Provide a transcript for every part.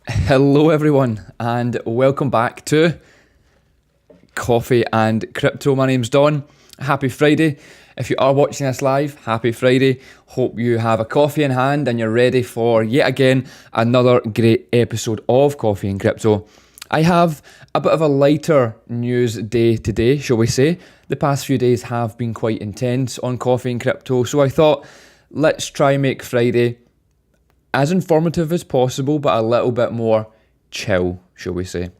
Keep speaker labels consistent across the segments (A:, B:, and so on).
A: Hello everyone and welcome back to Coffee and Crypto. My name's Don. Happy Friday. If you are watching this live, happy Friday. Hope you have a coffee in hand and you're ready for yet again another great episode of Coffee and Crypto. I have a bit of a lighter news day today, shall we say. The past few days have been quite intense on Coffee and Crypto, so I thought let's try and make Friday as informative as possible, but a little bit more chill, shall we say.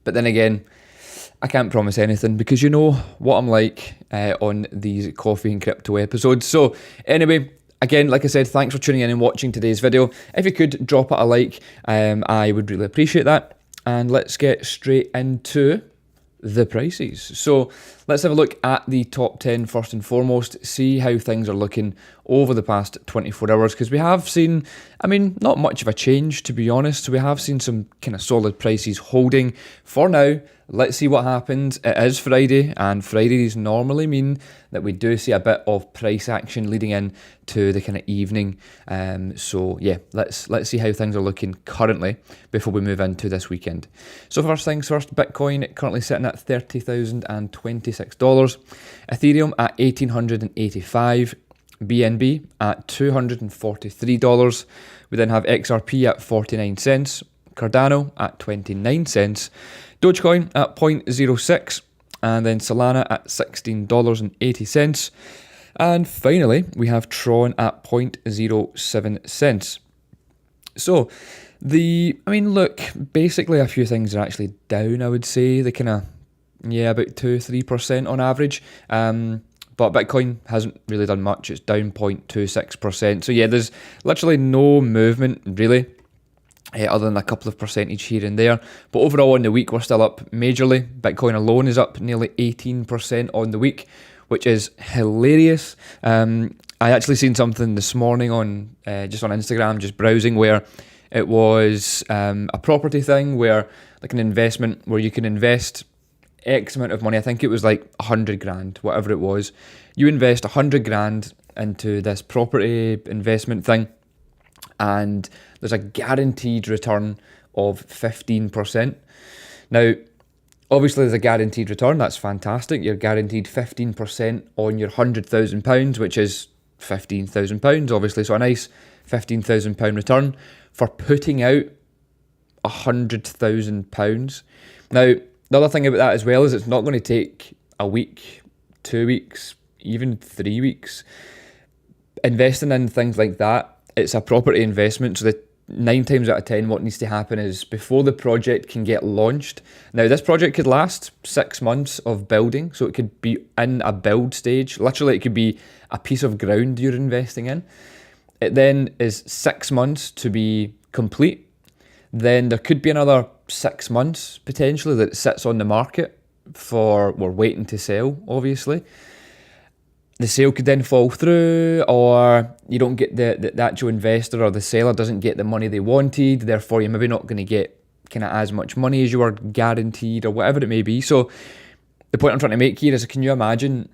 A: But then again, I can't promise anything because you know what I'm like on these Coffee and Crypto episodes. So anyway, again, like I said, thanks for tuning in and watching today's video. If you could drop it a like, I would really appreciate that. And let's get straight into the prices. So let's have a look at the top 10 first and foremost, see how things are looking over the past 24 hours, because we have seen, not much of a change, to be honest. We have seen some kind of solid prices holding for now. Let's see what happens. It is Friday, and Fridays normally mean that we do see a bit of price action leading in to the kind of evening. So yeah, let's see how things are looking currently before we move into this weekend. So first things first, Bitcoin currently sitting at $30,026, Ethereum at $1,885, BNB at $243. We then have XRP at 49 cents, Cardano at 29 cents, Dogecoin at 0.06, and then Solana at $16.80. And finally, we have Tron at 0.07 cents. So, look, basically a few things are actually down, I would say. They kind of, about 2-3% on average. But Bitcoin hasn't really done much. It's down 0.26%. So yeah, there's literally no movement, really. Other than a couple of percentage here and there. But overall on the week, we're still up majorly. Bitcoin alone is up nearly 18% on the week, which is hilarious. I actually seen something this morning on just on Instagram, just browsing, where it was a property thing where, like an investment, where you can invest X amount of money. I think it was like 100 grand, whatever it was. You invest 100 grand into this property investment thing, and there's a guaranteed return of 15%. Now, obviously there's a guaranteed return, that's fantastic. You're guaranteed 15% on your £100,000, which is £15,000, obviously. So a nice £15,000 return for putting out £100,000. Now, the other thing about that as well is it's not going to take a week, 2 weeks, even 3 weeks. Investing in things like that, it's a property investment, so that 9 times out of 10 what needs to happen is before the project can get launched. Now this project could last 6 months of building, so it could be in a build stage. Literally it could be a piece of ground you're investing in. It then is 6 months to be complete. Then there could be another 6 months potentially that it sits on the market for, we're waiting to sell, obviously. The sale could then fall through, or you don't get the actual investor, or the seller doesn't get the money they wanted, therefore you're maybe not going to get kind of as much money as you were guaranteed, or whatever it may be. So the point I'm trying to make here is, can you imagine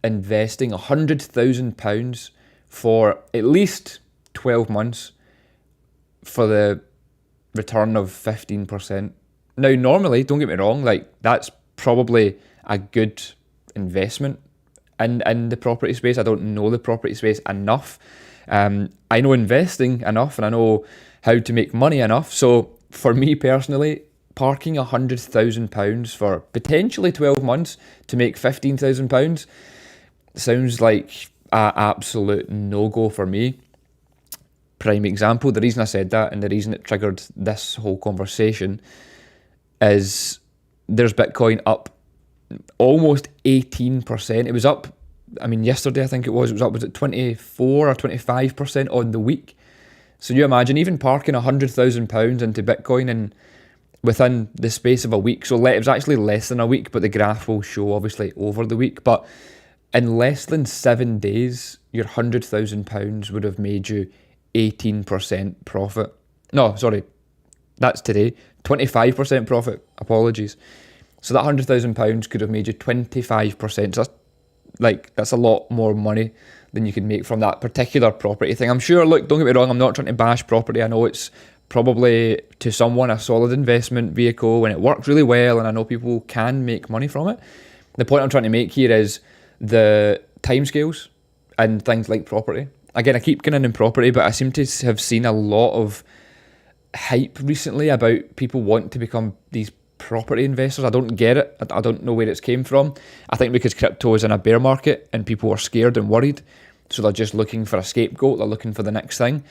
A: investing £100,000 for at least 12 months for the return of 15%? Now normally, don't get me wrong, like that's probably a good investment in the property space. I don't know the property space enough. I know investing enough, and I know how to make money enough. So for me personally, parking £100,000 for potentially 12 months to make £15,000 sounds like an absolute no-go for me. Prime example, the reason I said that and the reason it triggered this whole conversation is there's Bitcoin up almost 18%. It was up, yesterday I think it was up, was it 24 or 25% on the week? So you imagine even parking £100,000 into Bitcoin and within the space of a week, so it was actually less than a week, but the graph will show obviously over the week, but in less than 7 days, your £100,000 would have made you 18% profit. No, sorry, that's today. 25% profit, apologies. So that £100,000 could have made you 25%. So that's a lot more money than you could make from that particular property thing. I'm sure, look, don't get me wrong, I'm not trying to bash property. I know it's probably to someone a solid investment vehicle and it works really well, and I know people can make money from it. The point I'm trying to make here is the timescales and things like property. Again, I keep getting in property, but I seem to have seen a lot of hype recently about people wanting to become these property investors. I don't get it. I don't know where it's came from. I think because crypto is in a bear market and people are scared and worried, so they're just looking for a scapegoat. They're looking for the next thing.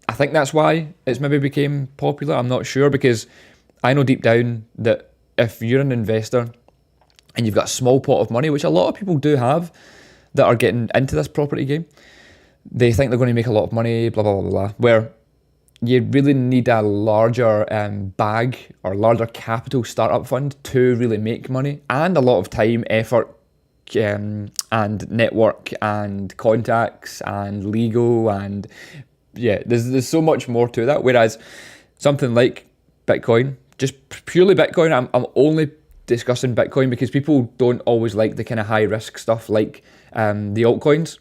A: I think that's why it's maybe became popular. I'm not sure, because I know deep down that if you're an investor and you've got a small pot of money, which a lot of people do have that are getting into this property game, they think they're going to make a lot of money, blah, blah, blah, blah, where you really need a larger bag or larger capital startup fund to really make money, and a lot of time, effort, and network and contacts and legal, and yeah, there's so much more to that. Whereas something like Bitcoin, just purely Bitcoin, I'm only discussing Bitcoin because people don't always like the kind of high risk stuff like the altcoins.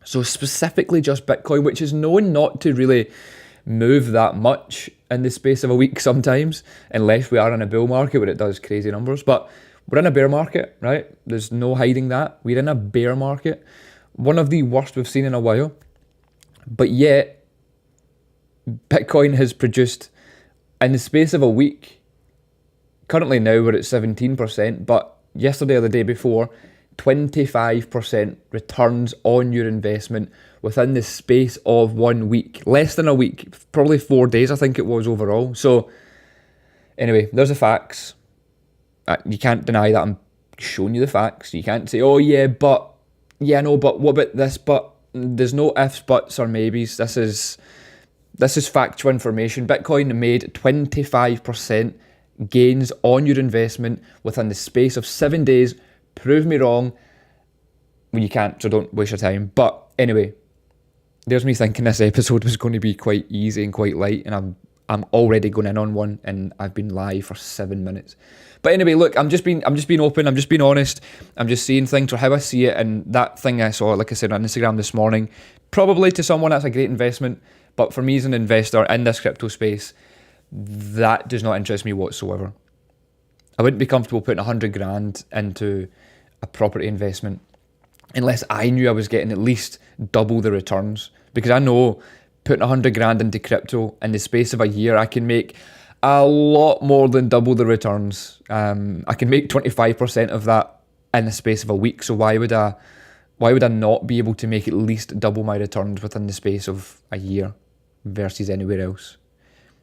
A: So specifically just Bitcoin, which is known not to really move that much in the space of a week sometimes, unless we are in a bull market where it does crazy numbers. But we're in a bear market, right? There's no hiding that. We're in a bear market, one of the worst we've seen in a while. But yet, Bitcoin has produced, in the space of a week, currently now we're at 17%, but yesterday or the day before, 25% returns on your investment within the space of 1 week. Less than a week, probably 4 days I think it was overall. So anyway, there's the facts. You can't deny that I'm showing you the facts. You can't say, oh yeah, but, yeah, no, but what about this, but. There's no ifs, buts, or maybes. This is factual information. Bitcoin made 25% gains on your investment within the space of 7 days. Prove me wrong. Well, you can't, so don't waste your time. But anyway, there's me thinking this episode was going to be quite easy and quite light, and I'm already going in on one, and I've been live for 7 minutes. But anyway, look, I'm just being open, I'm just being honest, I'm just saying things for how I see it, and that thing I saw, like I said, on Instagram this morning, probably to someone that's a great investment, but for me as an investor in this crypto space, that does not interest me whatsoever. I wouldn't be comfortable putting 100 grand into a property investment unless I knew I was getting at least double the returns, because I know putting 100 grand into crypto in the space of a year, I can make a lot more than double the returns. I can make 25% of that in the space of a week. So why would I not be able to make at least double my returns within the space of a year versus anywhere else?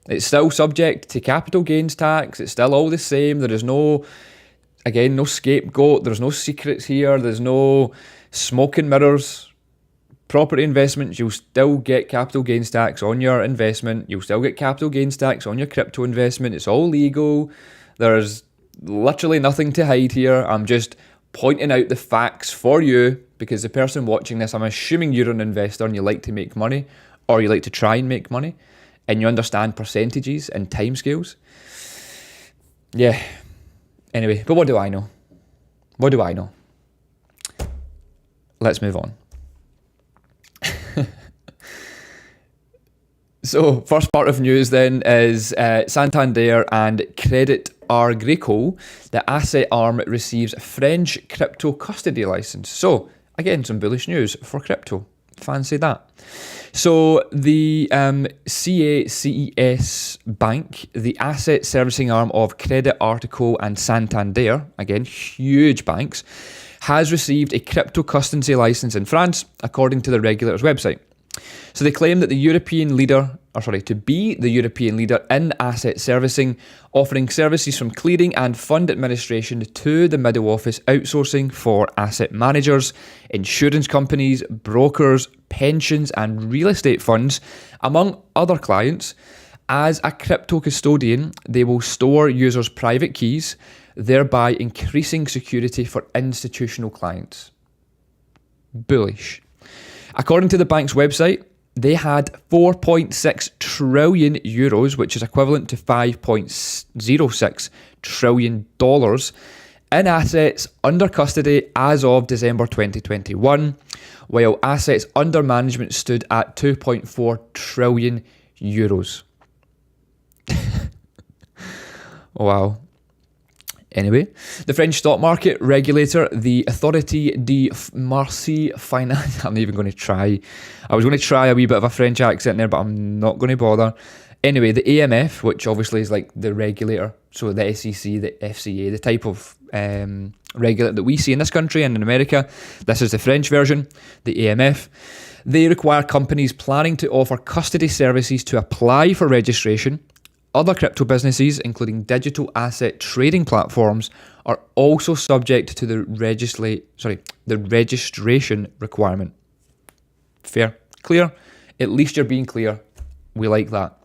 A: It's still subject to capital gains tax. It's still all the same. There is no scapegoat. There's no secrets here. There's no smoke and mirrors. Property investments, you'll still get capital gains tax on your investment. You'll still get capital gains tax on your crypto investment. It's all legal. There's literally nothing to hide here. I'm just pointing out the facts for you, because the person watching this, I'm assuming you're an investor and you like to make money, or you like to try and make money, and you understand percentages and timescales. Yeah. Anyway, but what do I know? What do I know? Let's move on. So, first part of news then is Santander and Crédit Agricole, the asset arm, receives French crypto custody license. So, again, some bullish news for crypto. Fancy that. So, the CACES Bank, the asset servicing arm of Crédit Agricole and Santander, again, huge banks, has received a crypto custody license in France, according to the regulator's website. So they claim that to be the European leader in asset servicing, offering services from clearing and fund administration to the middle office outsourcing for asset managers, insurance companies, brokers, pensions and real estate funds, among other clients. As a crypto custodian, they will store users' private keys, thereby increasing security for institutional clients. Bullish. According to the bank's website, they had 4.6 trillion euros, which is equivalent to $5.06 trillion in assets under custody as of December 2021, while assets under management stood at 2.4 trillion euros. Wow. Anyway, the French stock market regulator, the Autorité des Marchés Financiers, I'm not even going to try. I was going to try a wee bit of a French accent there, but I'm not going to bother. Anyway, the AMF, which obviously is like the regulator, so the SEC, the FCA, the type of regulator that we see in this country and in America, this is the French version, the AMF. They require companies planning to offer custody services to apply for registration. Other crypto businesses, including digital asset trading platforms, are also subject to the registration requirement. Fair? Clear? At least you're being clear. We like that.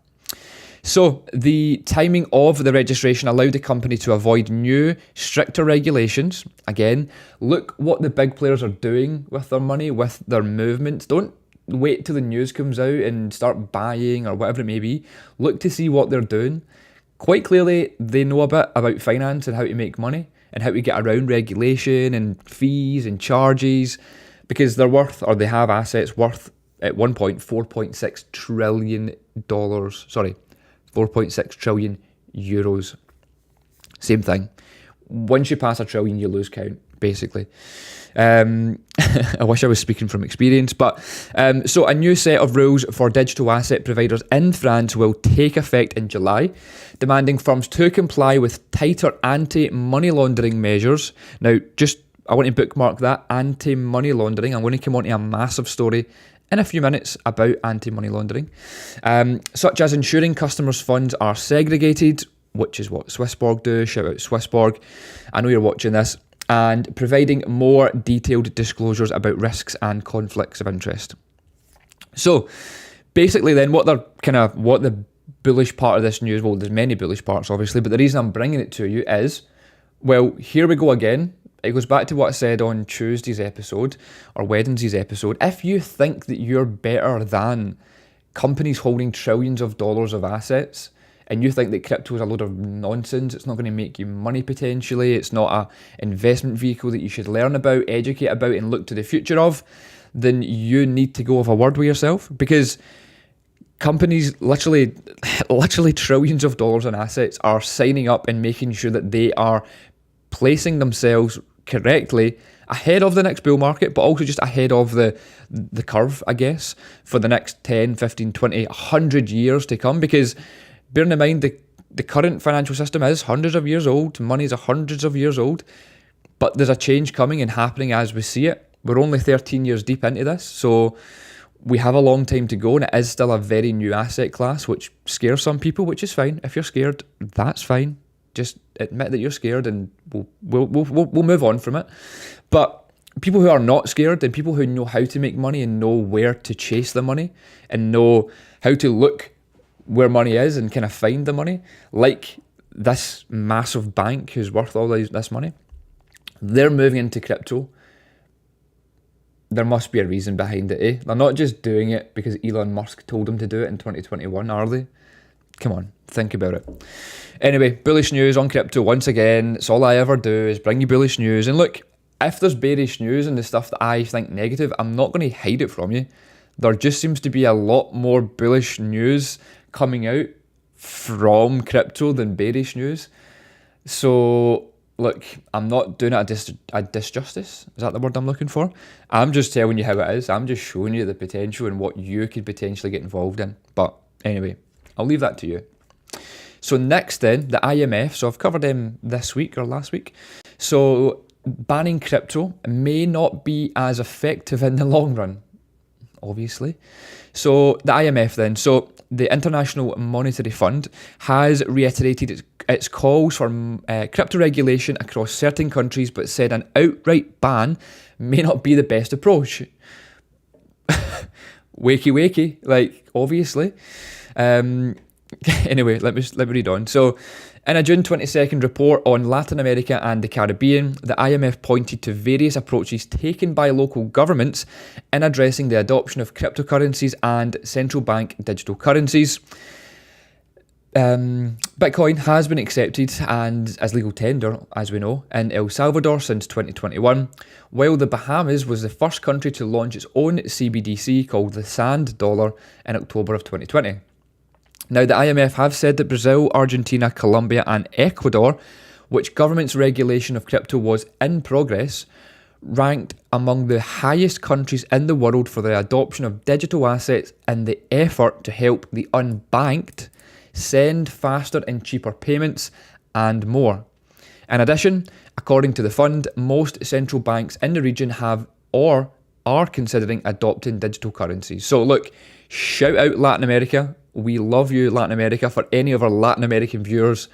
A: So the timing of the registration allowed the company to avoid new, stricter regulations. Again, look what the big players are doing with their money, with their movements. Don't wait till the news comes out and start buying or whatever it may be. Look to see what they're doing. Quite clearly, they know a bit about finance and how to make money and how to get around regulation and fees and charges, because they're worth, or they have assets worth at one point $4.6 trillion. 4.6 trillion euros. Same thing. Once you pass a trillion, you lose count, basically. I wish I was speaking from experience, but so a new set of rules for digital asset providers in France will take effect in July, demanding firms to comply with tighter anti-money laundering measures. Now, I want to bookmark that, anti-money laundering. I'm going to come on to a massive story in a few minutes about anti-money laundering, such as ensuring customers' funds are segregated, which is what SwissBorg do. Shout out SwissBorg. I know you're watching this. And providing more detailed disclosures about risks and conflicts of interest. So basically then what the bullish part of this news, well, there's many bullish parts obviously, but the reason I'm bringing it to you is, well, here we go again. It goes back to what I said on Tuesday's episode or Wednesday's episode. If you think that you're better than companies holding trillions of dollars of assets, and you think that crypto is a load of nonsense, it's not going to make you money potentially, it's not an investment vehicle that you should learn about, educate about, and look to the future of, then you need to go have a word with yourself, because companies, literally trillions of dollars in assets, are signing up and making sure that they are placing themselves correctly ahead of the next bull market, but also just ahead of the curve, I guess, for the next 10, 15, 20, 100 years to come, because bearing in mind the current financial system is hundreds of years old, money's hundreds of years old, but there's a change coming and happening as we see it. We're only 13 years deep into this, so we have a long time to go, and it is still a very new asset class, which scares some people, which is fine. If you're scared, that's fine. Just admit that you're scared, and we'll move on from it. But people who are not scared, and people who know how to make money and know where to chase the money and know how to look where money is and kind of find the money, like this massive bank who's worth all this money, they're moving into crypto. There must be a reason behind it, eh? They're not just doing it because Elon Musk told them to do it in 2021, are they? Come on, think about it. Anyway, bullish news on crypto once again. It's all I ever do is bring you bullish news. And look, if there's bearish news and the stuff that I think negative, I'm not going to hide it from you. There just seems to be a lot more bullish news coming out from crypto than bearish news. So look, I'm not doing it a disjustice. Is that the word I'm looking for? I'm just telling you how it is. I'm just showing you the potential and what you could potentially get involved in. But anyway, I'll leave that to you. So next then, the IMF. So I've covered them this week or last week. So banning crypto may not be as effective in the long run, obviously. So the IMF then, so the International Monetary Fund has reiterated its calls for crypto regulation across certain countries, but said an outright ban may not be the best approach. Wakey, like, obviously. Anyway, let me read on. So, in a June 22nd report on Latin America and the Caribbean, the IMF pointed to various approaches taken by local governments in addressing the adoption of cryptocurrencies and central bank digital currencies. Bitcoin has been accepted and as legal tender, as we know, in El Salvador since 2021, while the Bahamas was the first country to launch its own CBDC called the Sand Dollar in October of 2020. Now, the IMF have said that Brazil, Argentina, Colombia, and Ecuador, which government's regulation of crypto was in progress, ranked among the highest countries in the world for the adoption of digital assets and the effort to help the unbanked send faster and cheaper payments and more. In addition, according to the fund, most central banks in the region have or are considering adopting digital currencies. So look, shout out Latin America. We love you, Latin America. For any of our Latin American viewers,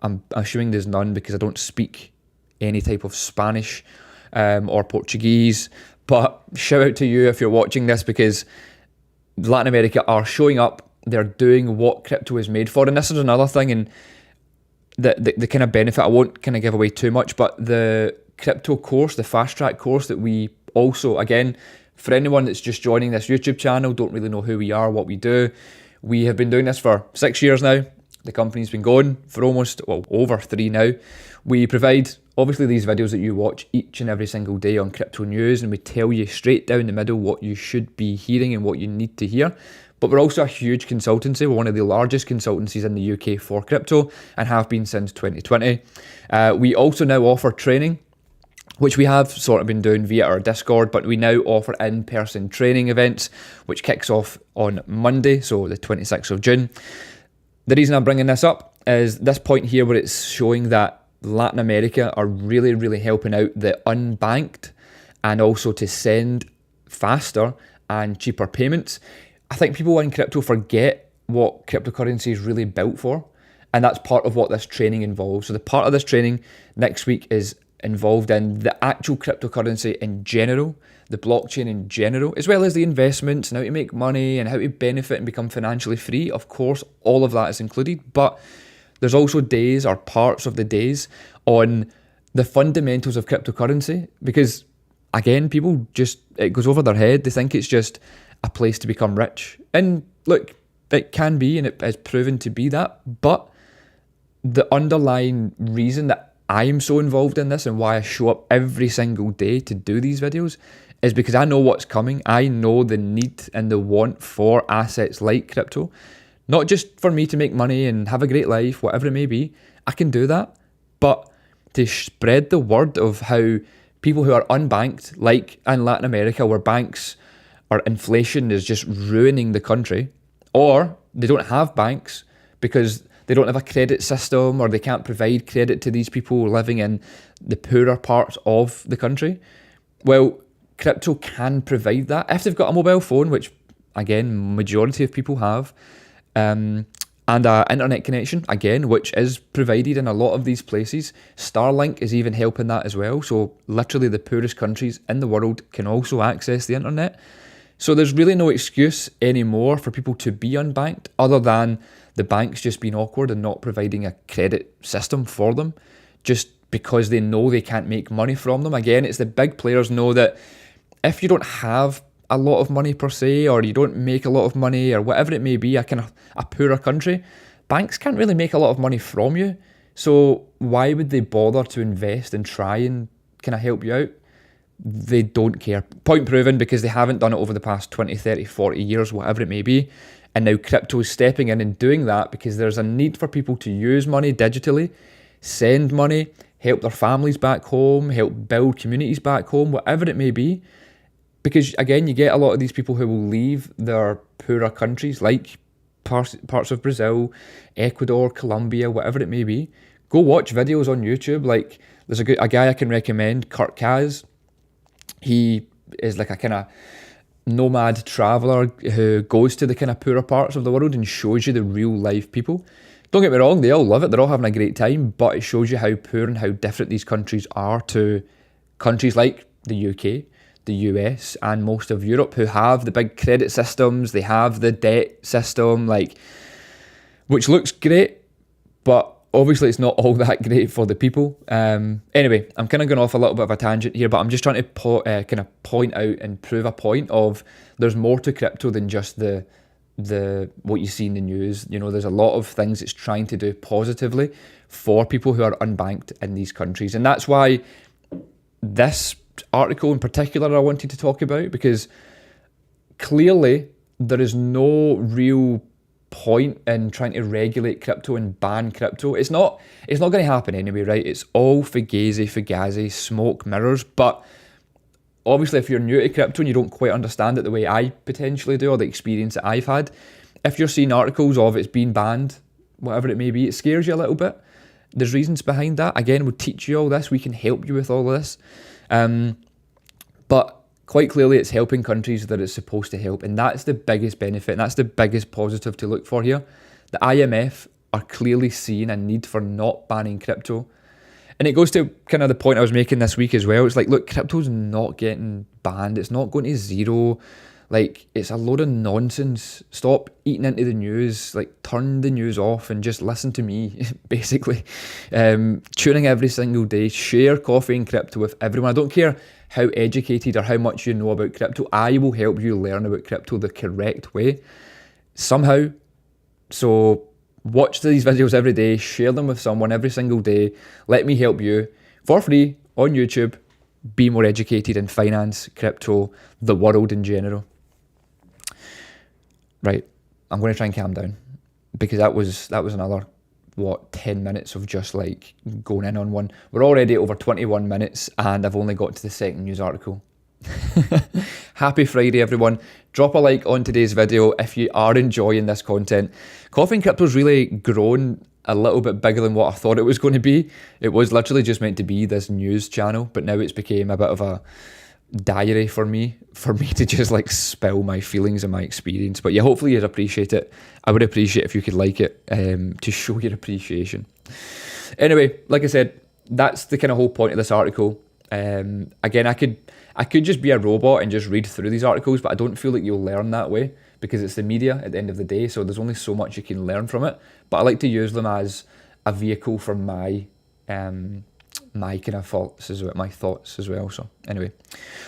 A: I'm assuming there's none because I don't speak any type of Spanish or Portuguese. But shout out to you if you're watching this, because Latin America are showing up. They're doing what crypto is made for. And this is another thing, and the kind of benefit, I won't kind of give away too much, but the crypto course, the fast track course that we also, again, for anyone that's just joining this YouTube channel, don't really know who we are, what we do, we have been doing this for 6 years now. The company's been going for almost, over 3 now. We provide, obviously, these videos that you watch each and every single day on crypto news, and we tell you straight down the middle what you should be hearing and what you need to hear. But we're also a huge consultancy. We're one of the largest consultancies in the UK for crypto and have been since 2020. We also now offer training, which we have sort of been doing via our Discord, but we now offer in-person training events, which kicks off on Monday, so the 26th of June. The reason I'm bringing this up is this point here where it's showing that Latin America are really, really helping out the unbanked and also to send faster and cheaper payments. I think people in crypto forget what cryptocurrency is really built for, and that's part of what this training involves. So the part of this training next week is involved in the actual cryptocurrency in general, the blockchain in general, as well as the investments and how to make money and how to benefit and become financially free. Of course, all of that is included, but there's also days or parts of the days on the fundamentals of cryptocurrency, because again, people just, it goes over their head. They think it's just a place to become rich. And look, it can be, and it has proven to be that, but the underlying reason that I'm so involved in this and why I show up every single day to do these videos is because I know what's coming. I know the need and the want for assets like crypto, not just for me to make money and have a great life, whatever it may be. I can do that, but to spread the word of how people who are unbanked, like in Latin America, where banks or inflation is just ruining the country, or they don't have banks because they don't have a credit system or they can't provide credit to these people living in the poorer parts of the country. Well, crypto can provide that if they've got a mobile phone, which again, majority of people have, and an internet connection, again, which is provided in a lot of these places. Starlink is even helping that as well. So literally the poorest countries in the world can also access the internet. So there's really no excuse anymore for people to be unbanked other than the banks just being awkward and not providing a credit system for them just because they know they can't make money from them. Again, it's the big players know that if you don't have a lot of money per se, or you don't make a lot of money, or whatever it may be, a poorer country, banks can't really make a lot of money from you. So why would they bother to invest and try and kind of help you out? They don't care. Point proven, because they haven't done it over the past 20, 30, 40 years, whatever it may be. And now crypto is stepping in and doing that because there's a need for people to use money digitally, send money, help their families back home, help build communities back home, whatever it may be. Because again, you get a lot of these people who will leave their poorer countries like parts of Brazil, Ecuador, Colombia, whatever it may be. Go watch videos on YouTube. Like there's a guy I can recommend, Kurt Kaz. He is like a kind of nomad traveller who goes to the kind of poorer parts of the world and shows you the real life people. Don't get me wrong, they all love it, they're all having a great time, but it shows you how poor and how different these countries are to countries like the UK, the US, and most of Europe, who have the big credit systems, they have the debt system, like, which looks great, but obviously it's not all that great for the people. Anyway, I'm kind of going off a little bit of a tangent here, but I'm just trying to kind of point out and prove a point of there's more to crypto than just the what you see in the news. You know, there's a lot of things it's trying to do positively for people who are unbanked in these countries. And that's why this article in particular I wanted to talk about, because clearly there is no real point in trying to regulate crypto and ban crypto. It's not going to happen anyway, right? It's all fugazi, smoke mirrors. But obviously, if you're new to crypto and you don't quite understand it the way I potentially do, or the experience that I've had, if you're seeing articles of it's being banned, whatever it may be, it scares you a little bit. There's reasons behind that. Again, we'll teach you all this. We can help you with all of this. But quite clearly, it's helping countries that it's supposed to help. And that's the biggest benefit. And that's the biggest positive to look for here. The IMF are clearly seeing a need for not banning crypto. And it goes to kind of the point I was making this week as well. It's like, look, crypto's not getting banned. It's not going to zero. Like, it's a load of nonsense. Stop eating into the news. Like, turn the news off and just listen to me, basically. Tuning every single day. Share coffee and crypto with everyone. I don't care how educated or how much you know about crypto. I will help you learn about crypto the correct way, somehow. So watch these videos every day. Share them with someone every single day. Let me help you for free on YouTube. Be more educated in finance, crypto, the world in general. Right, I'm going to try and calm down, because that was another, 10 minutes of just like going in on one. We're already over 21 minutes and I've only got to the second news article. Happy Friday, everyone. Drop a like on today's video if you are enjoying this content. Coffee and Crypto's really grown a little bit bigger than what I thought it was going to be. It was literally just meant to be this news channel, but now it's became a bit of a diary for me to just like spill my feelings and my experience. But yeah, hopefully you'd appreciate it. I would appreciate if you could like it, to show your appreciation. Like I said, that's the kind of whole point of this article. Again, I could just be a robot and just read through these articles, but I don't feel like you'll learn that way, because it's the media at the end of the day, so there's only so much you can learn from it. But I like to use them as a vehicle for my kind of thoughts as well. So anyway,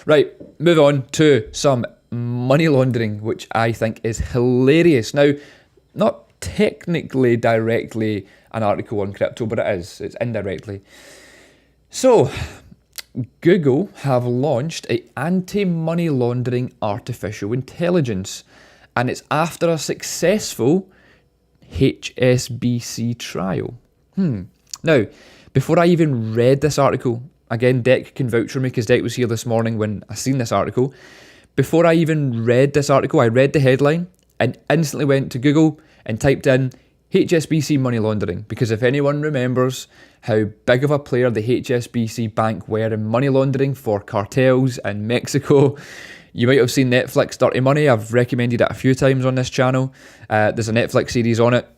A: right, move on to some money laundering, which I think is hilarious. Now, not technically directly an article on crypto, but it's indirectly. So Google have launched an anti-money laundering artificial intelligence, and it's after a successful HSBC trial. Now, before I even read this article, again, Dec can vouch for me because Dec was here this morning when I seen this article. Before I even read this article, I read the headline and instantly went to Google and typed in HSBC money laundering, because if anyone remembers how big of a player the HSBC bank were in money laundering for cartels in Mexico, you might have seen Netflix Dirty Money. I've recommended it a few times on this channel. There's a Netflix series on it.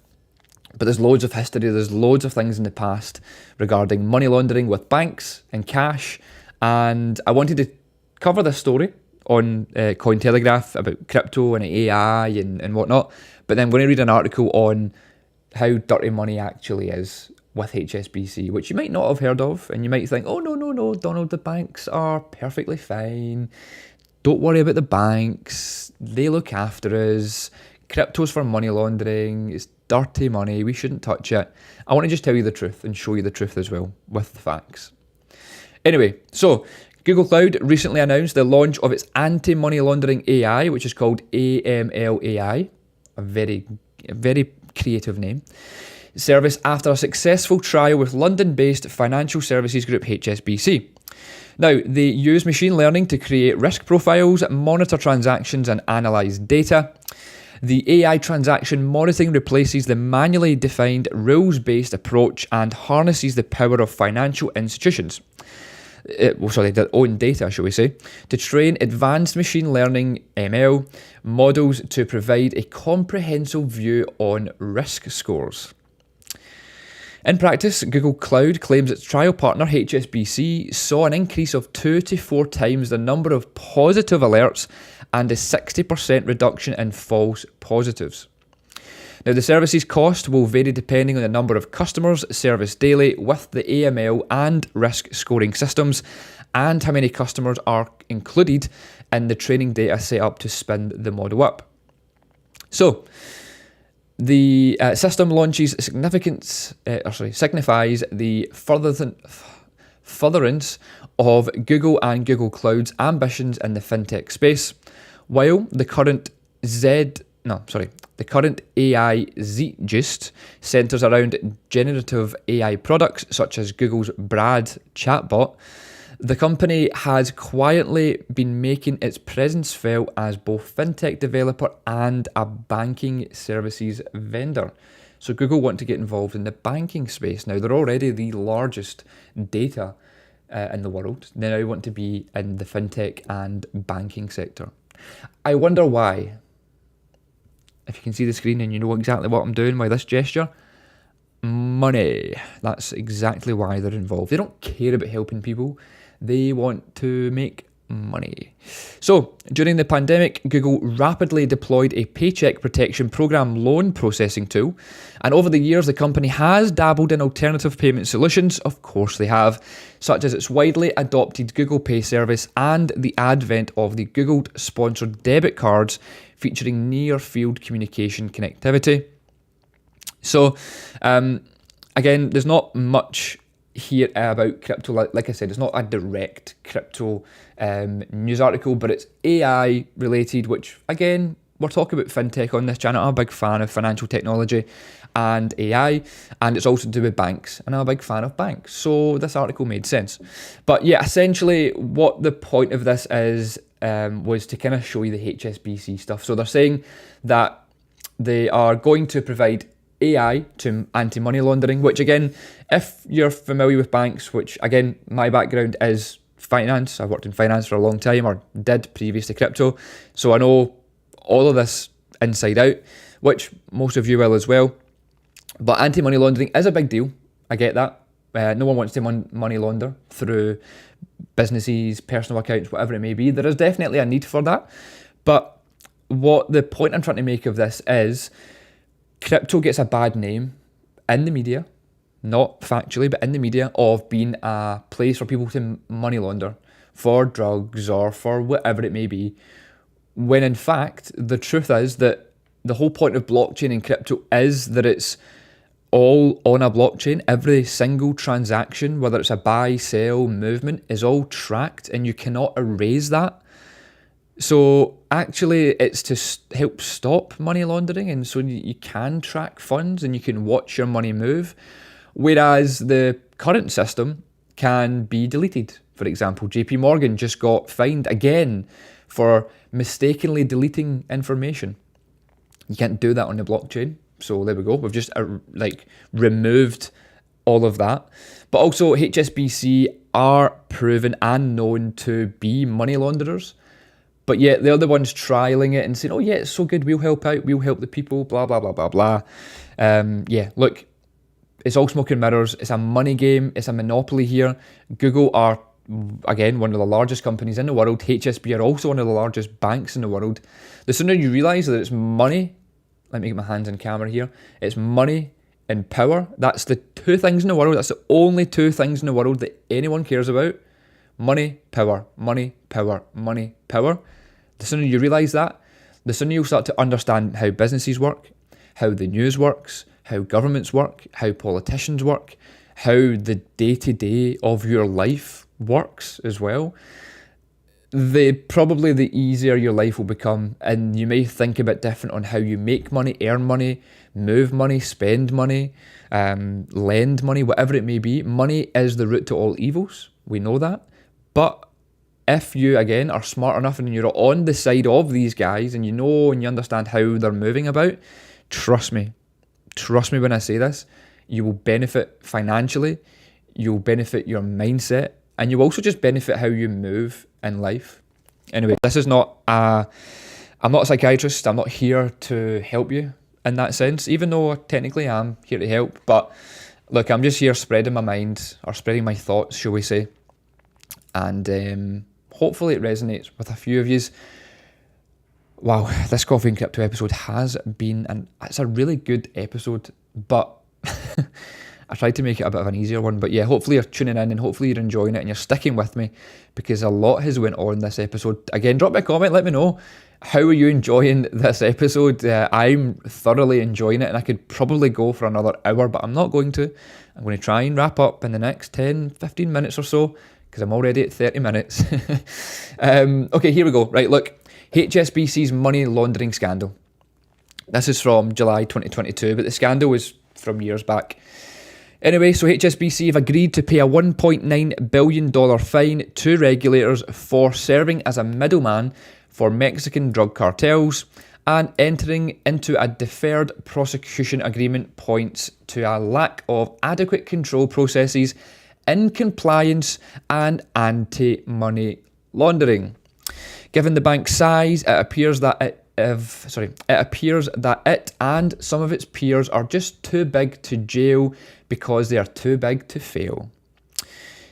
A: But there's loads of history, there's loads of things in the past regarding money laundering with banks and cash. And I wanted to cover this story on Cointelegraph about crypto and AI and whatnot. But then I'm going to read an article on how dirty money actually is with HSBC, which you might not have heard of. And you might think, oh, no, Donald, the banks are perfectly fine. Don't worry about the banks. They look after us. Crypto's for money laundering. It's dirty money. We shouldn't touch it. I want to just tell you the truth and show you the truth as well with the facts. Anyway, so Google Cloud recently announced the launch of its anti-money laundering AI, which is called AML AI, a very creative name, service after a successful trial with London-based financial services group HSBC. Now, they use machine learning to create risk profiles, monitor transactions, and analyse data. The AI transaction monitoring replaces the manually defined rules-based approach and harnesses the power of financial institutions. Their own data, shall we say, to train advanced machine learning ML models to provide a comprehensive view on risk scores. In practice, Google Cloud claims its trial partner HSBC saw an increase of 2 to 4 times the number of positive alerts and a 60% reduction in false positives. Now, the service's cost will vary depending on the number of customers serviced daily with the AML and risk scoring systems, and how many customers are included in the training data set up to spin the model up. So, the system launches signifies the furtherance of Google and Google Cloud's ambitions in the fintech space, while the current The current AI zeitgeist centres around generative AI products such as Google's Brad chatbot. The company has quietly been making its presence felt as both fintech developer and a banking services vendor. So Google want to get involved in the banking space. Now, they're already the largest data in the world. They now want to be in the fintech and banking sector. I wonder why. If you can see the screen and you know exactly what I'm doing by this gesture, money. That's exactly why they're involved. They don't care about helping people. They want to make money. So, during the pandemic, Google rapidly deployed a paycheck protection program loan processing tool. And over the years, the company has dabbled in alternative payment solutions. Of course they have, such as its widely adopted Google Pay service and the advent of the Google-sponsored debit cards featuring near-field communication connectivity. So, again, there's not much here about crypto. Like I said, it's not a direct crypto news article, but it's AI related, which again, we're talking about fintech on this channel. I'm a big fan of financial technology and AI, and it's also to do with banks, and I'm a big fan of banks, so this article made sense. But yeah, essentially what the point of this is was to kind of show you the HSBC stuff. So they're saying that they are going to provide AI to anti-money laundering, which again, if you're familiar with banks, which again, my background is finance. I worked in finance for a long time, or did previous to crypto. So I know all of this inside out, which most of you will as well. But anti-money laundering is a big deal. I get that. No one wants to money launder through businesses, personal accounts, whatever it may be. There is definitely a need for that. But what the point I'm trying to make of this is, crypto gets a bad name in the media, not factually, but in the media, of being a place for people to money launder for drugs or for whatever it may be, when in fact, the truth is that the whole point of blockchain and crypto is that it's all on a blockchain. Every single transaction, whether it's a buy, sell, movement, is all tracked, and you cannot erase that. So actually, it's to help stop money laundering, and so you can track funds and you can watch your money move, whereas the current system can be deleted. For example, JP Morgan just got fined again for mistakenly deleting information. You can't do that on the blockchain. So there we go. We've just removed all of that. But also HSBC are proven and known to be money launderers. But yet they're the ones trialing it and saying, oh yeah, it's so good, we'll help out, we'll help the people, blah, blah, blah, blah, blah. Yeah, look, it's all smoke and mirrors. It's a money game. It's a monopoly here. Google are, again, one of the largest companies in the world. HSBC are also one of the largest banks in the world. The sooner you realise that it's money, let me get my hands on camera here, it's money and power. That's the two things in the world. That's the only two things in the world that anyone cares about. Money, power, money, power, money, power. The sooner you realise that, the sooner you'll start to understand how businesses work, how the news works, how governments work, how politicians work, how the day-to-day of your life works as well. Probably the easier your life will become, and you may think a bit different on how you make money, earn money, move money, spend money, lend money, whatever it may be. Money is the root to all evils. We know that. But if you, again, are smart enough and you're on the side of these guys and you know and you understand how they're moving about, trust me when I say this, you will benefit financially, you'll benefit your mindset, and you also just benefit how you move in life. Anyway, this is not I'm not a psychiatrist. I'm not here to help you in that sense, even though I technically am here to help. But look, I'm just here spreading my mind, or spreading my thoughts, shall we say. And hopefully it resonates with a few of yous. Wow, this Coffee and Crypto episode has been, it's a really good episode, but I tried to make it a bit of an easier one. But yeah, hopefully you're tuning in and hopefully you're enjoying it and you're sticking with me, because a lot has went on this episode. Again, drop me a comment, let me know, how are you enjoying this episode? I'm thoroughly enjoying it, and I could probably go for another hour, but I'm not going to. I'm going to try and wrap up in the next 10, 15 minutes or so, because I'm already at 30 minutes. Okay, here we go. Right, look, HSBC's money laundering scandal. This is from July 2022, but the scandal was from years back. Anyway, so HSBC have agreed to pay a $1.9 billion fine to regulators for serving as a middleman for Mexican drug cartels, and entering into a deferred prosecution agreement points to a lack of adequate control processes in compliance and anti-money laundering. Given the bank's size, it appears that it and some of its peers are just too big to jail because they are too big to fail.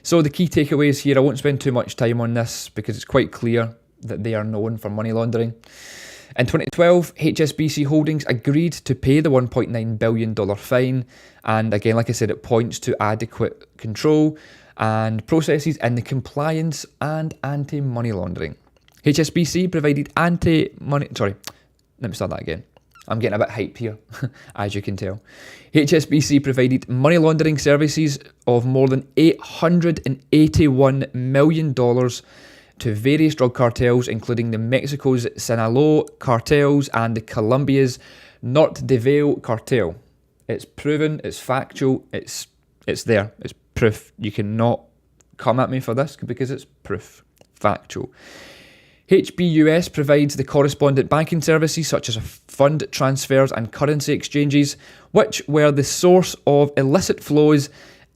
A: So the key takeaways here, I won't spend too much time on this because it's quite clear that they are known for money laundering. In 2012, HSBC Holdings agreed to pay the $1.9 billion fine, and again, like I said, it points to adequate control and processes in the compliance and anti-money laundering. HSBC provided let me start that again. I'm getting a bit hype here, as you can tell. HSBC provided money laundering services of more than $881 million to various drug cartels, including the Mexico's Sinaloa cartels and the Colombia's Norte de Valle cartel. It's proven, it's factual, it's there, it's proof. You cannot come at me for this because it's proof, factual. HBUS provides the correspondent banking services such as fund transfers and currency exchanges, which were the source of illicit flows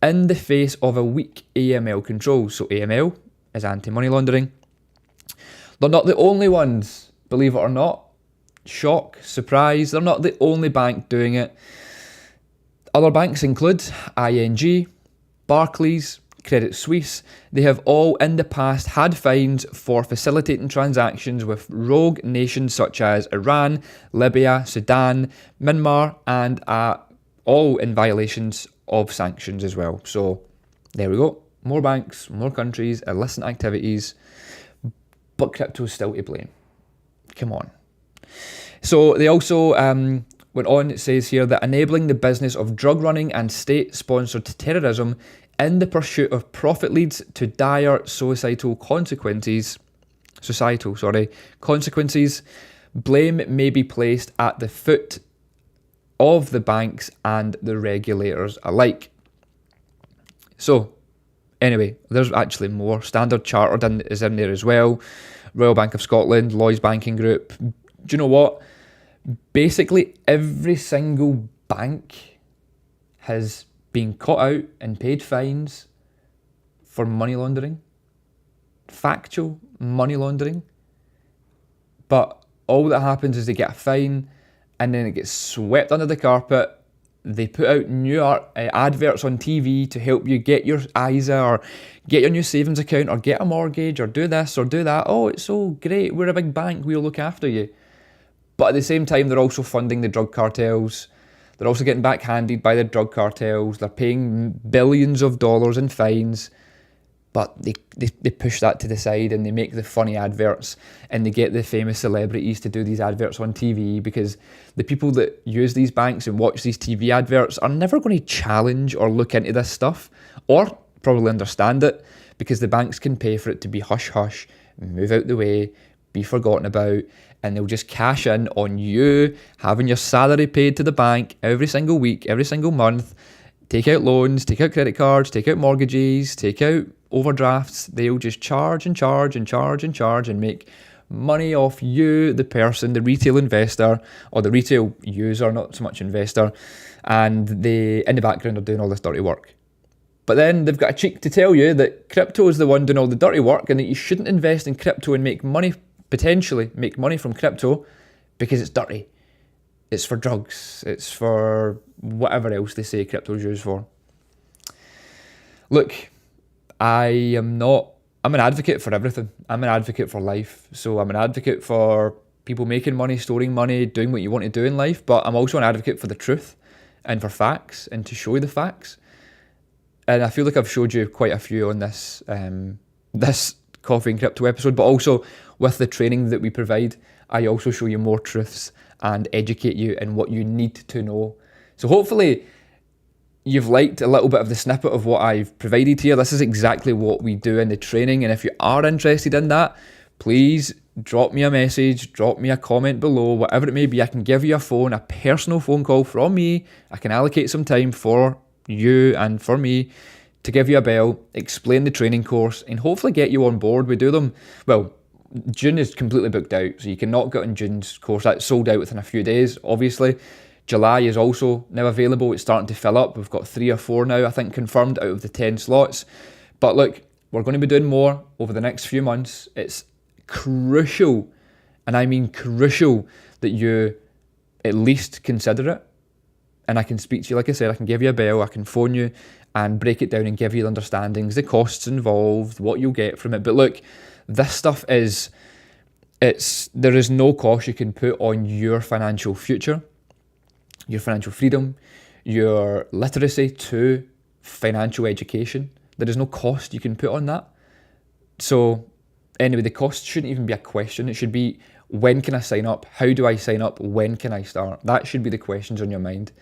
A: in the face of a weak AML control. So AML is anti-money laundering. They're not the only ones, believe it or not. Shock, surprise, they're not the only bank doing it. Other banks include ING, Barclays, Credit Suisse. They have all in the past had fines for facilitating transactions with rogue nations such as Iran, Libya, Sudan, Myanmar, and all in violations of sanctions as well. So there we go. More banks, more countries, illicit activities, but crypto's still to blame. Come on. So they also went on, it says here, that enabling the business of drug running and state-sponsored terrorism in the pursuit of profit leads to dire societal consequences. Blame may be placed at the foot of the banks and the regulators alike. So, anyway, there's actually more. Standard Chartered is in there as well. Royal Bank of Scotland, Lloyds Banking Group. Do you know what? Basically, every single bank has been caught out and paid fines for money laundering. Factual money laundering. But all that happens is they get a fine and then it gets swept under the carpet. They put out new adverts on TV to help you get your ISA or get your new savings account or get a mortgage or do this or do that. Oh, it's so great. We're a big bank. We'll look after you. But at the same time, they're also funding the drug cartels. They're also getting backhanded by the drug cartels. They're paying billions of dollars in fines. But they push that to the side and they make the funny adverts and they get the famous celebrities to do these adverts on TV, because the people that use these banks and watch these TV adverts are never going to challenge or look into this stuff or probably understand it, because the banks can pay for it to be hush-hush, move out the way, be forgotten about, and they'll just cash in on you having your salary paid to the bank every single week, every single month, take out loans, take out credit cards, take out mortgages, take out overdrafts. They'll just charge and charge and charge and charge and make money off you, the person, the retail investor, or the retail user, not so much investor, and they, in the background, are doing all this dirty work. But then they've got a cheek to tell you that crypto is the one doing all the dirty work and that you shouldn't invest in crypto and make money, potentially make money from crypto, because it's dirty. It's for drugs. It's for whatever else they say crypto's used for. Look, I'm an advocate for everything. I'm an advocate for life. So I'm an advocate for people making money, storing money, doing what you want to do in life. But I'm also an advocate for the truth and for facts and to show you the facts. And I feel like I've showed you quite a few on this this Coffee and Crypto episode, but also with the training that we provide, I also show you more truths and educate you in what you need to know. So hopefully you've liked a little bit of the snippet of what I've provided here. This is exactly what we do in the training, and if you are interested in that, please drop me a message, drop me a comment below, whatever it may be. I can give you a personal phone call from me. I can allocate some time for you and for me to give you a bell, explain the training course, and hopefully get you on board. We do them, well, June is completely booked out, so you cannot get on June's course. That's sold out within a few days, obviously. July is also now available. It's starting to fill up. We've got 3 or 4 now, I think, confirmed out of the 10 slots. But look, we're going to be doing more over the next few months. It's crucial, and I mean crucial, that you at least consider it. And I can speak to you, like I said, I can give you a bell, I can phone you and break it down and give you the understandings, the costs involved, what you'll get from it. But look, this stuff there is no cost you can put on your financial future, your financial freedom, your literacy to financial education. There is no cost you can put on that. So anyway, the cost shouldn't even be a question. It should be, when can I sign up? How do I sign up? When can I start? That should be the questions on your mind.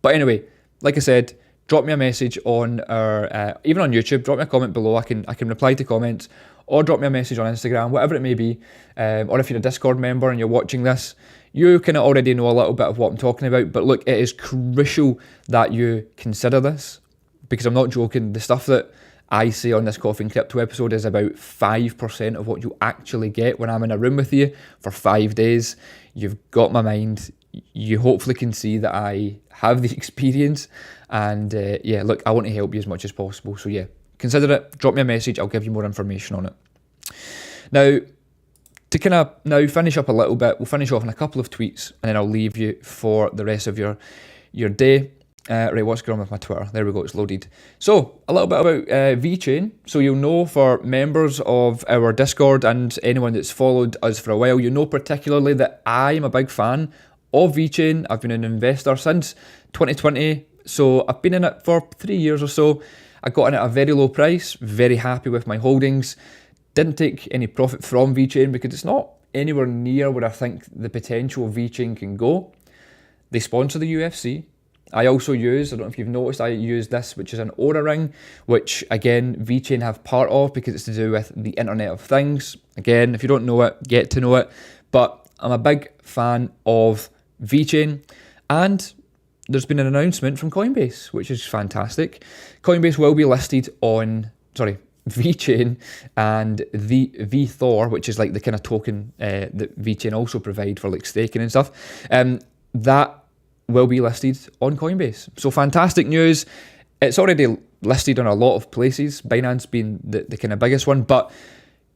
A: But anyway, like I said, drop me a message on our, even on YouTube, drop me a comment below. I can reply to comments, or drop me a message on Instagram, whatever it may be. Or if you're a Discord member and you're watching this, you kind of already know a little bit of what I'm talking about. But look, it is crucial that you consider this, because I'm not joking. The stuff that I say on this Coffee and Crypto episode is about 5% of what you actually get when I'm in a room with you for 5 days. You've got my mind. You hopefully can see that I have the experience. And yeah, look, I want to help you as much as possible. So yeah, consider it. Drop me a message. I'll give you more information on it. Now, to kind of now finish up a little bit, we'll finish off on a couple of tweets, and then I'll leave you for the rest of your day. Right, what's going on with my Twitter? There we go, it's loaded. So, a little bit about VeChain. So you'll know, for members of our Discord and anyone that's followed us for a while, you know particularly that I'm a big fan of VeChain. I've been an investor since 2020, so I've been in it for 3 years or so. I got in at a very low price, very happy with my holdings. Didn't take any profit from VeChain because it's not anywhere near where I think the potential of VeChain can go. They sponsor the UFC. I also use, I don't know if you've noticed, I use this, which is an Aura ring, which again, VeChain have part of because it's to do with the Internet of Things. Again, if you don't know it, get to know it. But I'm a big fan of VeChain, and there's been an announcement from Coinbase, which is fantastic. Coinbase will be listed on, VeChain and the VThor, which is like the kind of token that VeChain also provide for like staking and stuff. That will be listed on Coinbase. So fantastic news. It's already listed on a lot of places, Binance being the kind of biggest one. But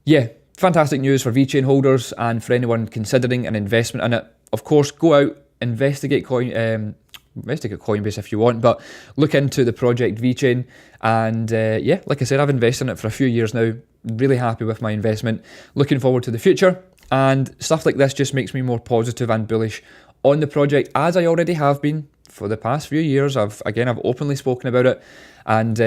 A: yeah, fantastic news for VeChain holders and for anyone considering an investment in it. Of course, go out, investigate Coinbase if you want, but look into the project VeChain. And yeah, like I said, I've invested in it for a few years now. Really happy with my investment. Looking forward to the future. And stuff like this just makes me more positive and bullish on the project, as I already have been for the past few years. I've openly spoken about it. And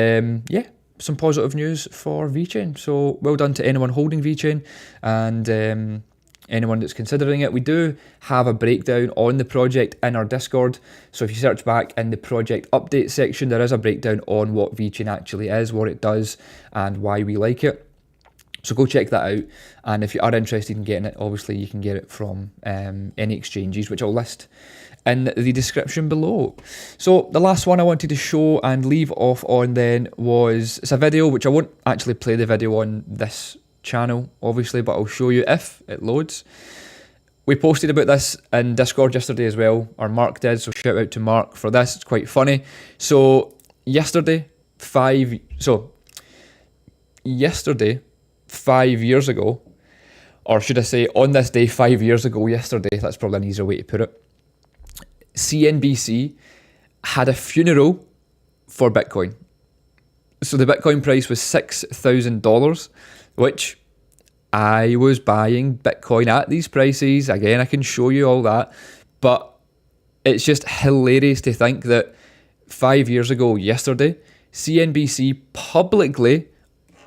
A: yeah, some positive news for VeChain. So well done to anyone holding VeChain and anyone that's considering it. We do have a breakdown on the project in our Discord. So if you search back in the project update section, there is a breakdown on what VeChain actually is, what it does, and why we like it. So go check that out. And if you are interested in getting it, obviously you can get it from any exchanges, which I'll list in the description below. So the last one I wanted to show and leave off on then was, it's a video, which I won't actually play the video on this channel, obviously, but I'll show you if it loads. We posted about this in Discord yesterday as well, or Mark did, so shout out to Mark for this. It's quite funny. So yesterday, 5 years ago, or should I say on this day 5 years ago yesterday, that's probably an easier way to put it, CNBC had a funeral for Bitcoin. So the Bitcoin price was $6,000, which I was buying Bitcoin at these prices. Again, I can show you all that, but it's just hilarious to think that 5 years ago yesterday, CNBC publicly,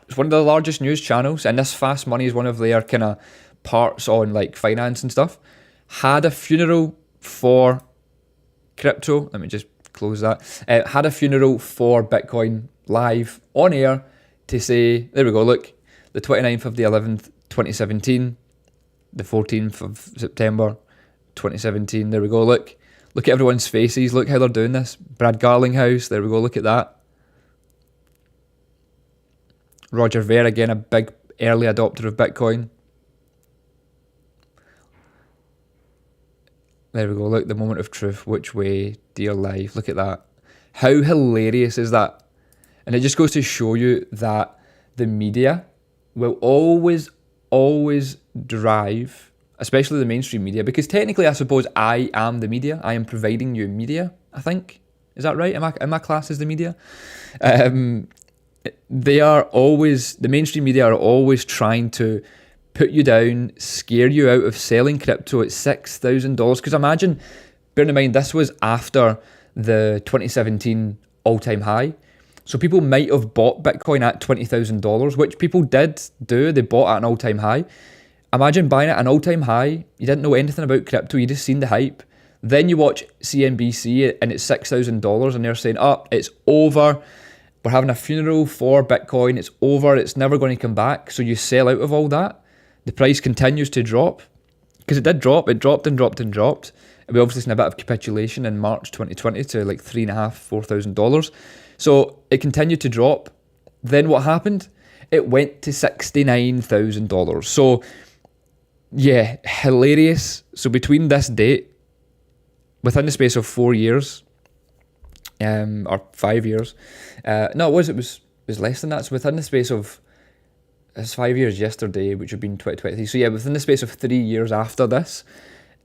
A: it's one of the largest news channels, and this Fast Money is one of their kind of parts on like finance and stuff, had a funeral for crypto. Let me just close that. Had a funeral for Bitcoin live on air to say, there we go, look, the 29th of the 11th, 2017, the 14th of September 2017. There we go. Look at everyone's faces. Look how they're doing this. Brad Garlinghouse. There we go. Look at that. Roger Ver, again, a big early adopter of Bitcoin. There we go. Look, the moment of truth. Which way, dear life? Look at that. How hilarious is that? And it just goes to show you that the media will always drive, especially the mainstream media, because technically I suppose I am the media. I am providing you media, I think. Is that right? Am I classed as the media? They are always, the mainstream media are always trying to put you down, scare you out of selling crypto at $6,000. Because imagine, bearing in mind, this was after the 2017 all-time high. So people might have bought Bitcoin at $20,000, which people did do. They bought at an all-time high. Imagine buying it at an all-time high. You didn't know anything about crypto. You just seen the hype. Then you watch CNBC and it's $6,000 and they're saying, oh, it's over. We're having a funeral for Bitcoin. It's over. It's never going to come back. So you sell out of all that. The price continues to drop because it did drop. It dropped and dropped and dropped. And we obviously seen a bit of capitulation in March 2020 to like $3,500, $4,000. So it continued to drop. Then what happened? It went to $69,000. So yeah, hilarious. So between this date, within the space of 4 years, or 5 years, no, it was less than that. So within the space of, it's 5 years yesterday, which would have been 2023. So yeah, within the space of 3 years after this,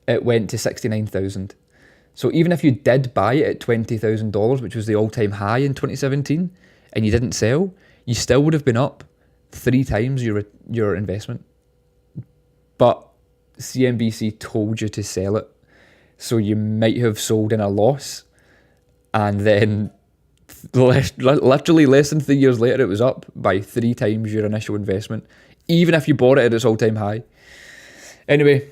A: it went to 69,000. So even if you did buy it at $20,000, which was the all-time high in 2017, and you didn't sell, you still would have been up 3 times your investment. But CNBC told you to sell it, so you might have sold in a loss, and then literally less than 3 years later, it was up by 3 times your initial investment, even if you bought it at its all-time high. Anyway,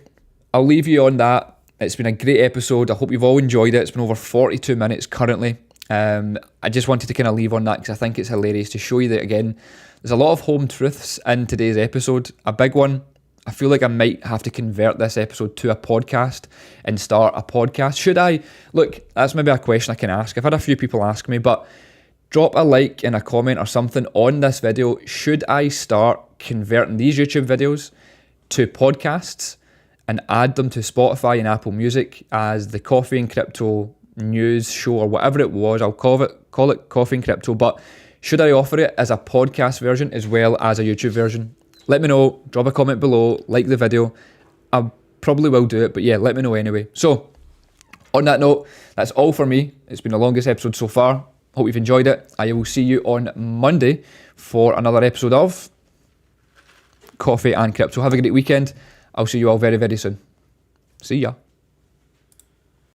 A: I'll leave you on that. It's been a great episode. I hope you've all enjoyed it. It's been over 42 minutes currently. I just wanted to kind of leave on that because I think it's hilarious to show you that, again, there's a lot of home truths in today's episode. A big one, I feel like I might have to convert this episode to a podcast and start a podcast. Should I? Look, that's maybe a question I can ask. I've had a few people ask me, but drop a like and a comment or something on this video. Should I start converting these YouTube videos to podcasts and add them to Spotify and Apple Music as the Coffee and Crypto news show or whatever it was? I'll call it Coffee and Crypto, but should I offer it as a podcast version as well as a YouTube version? Let me know, drop a comment below, like the video. I probably will do it, but yeah, let me know anyway. So, on that note, that's all for me. It's been the longest episode so far. Hope you've enjoyed it. I will see you on Monday for another episode of Coffee and Crypto. Have a great weekend. I'll see you all very, very soon. See ya.